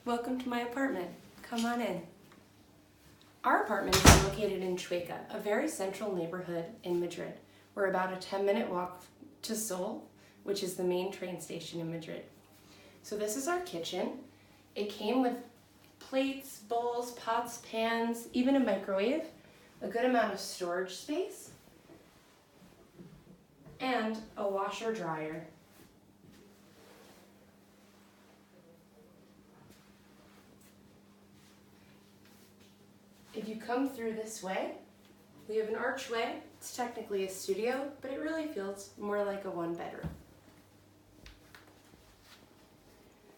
Welcome to my apartment. Come on in. Our apartment is located in Chueca, a very central neighborhood in Madrid. We're about a 10-minute walk to Sol, which is the main train station in Madrid. So this is our kitchen. It came with plates, bowls, pots, pans, even a microwave, a good amount of storage space, and a washer dryer. If you come through this way, we have an archway. It's technically a studio, but it really feels more like a one-bedroom.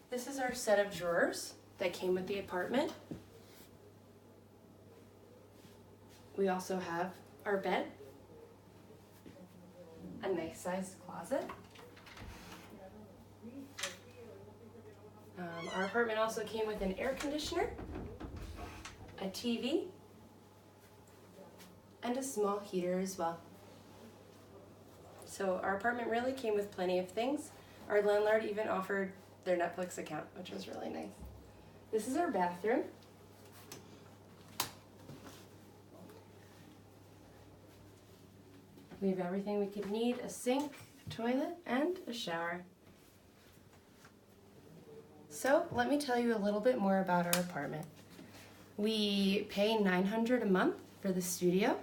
This is our set of drawers that came with the apartment. We also have our bed, a nice sized closet. Our apartment also came with an air conditioner, a TV, and a small heater as well. So our apartment really came with plenty of things. Our landlord even offered their Netflix account, which was really nice. This is our bathroom. We have everything we could need: a sink, a toilet, and a shower. So let me tell you a little bit more about our apartment. We pay $900 a month for the studio.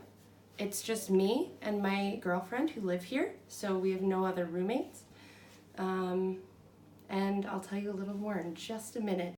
It's just me and my girlfriend who live here, so we have no other roommates. And I'll tell you a little more in just a minute.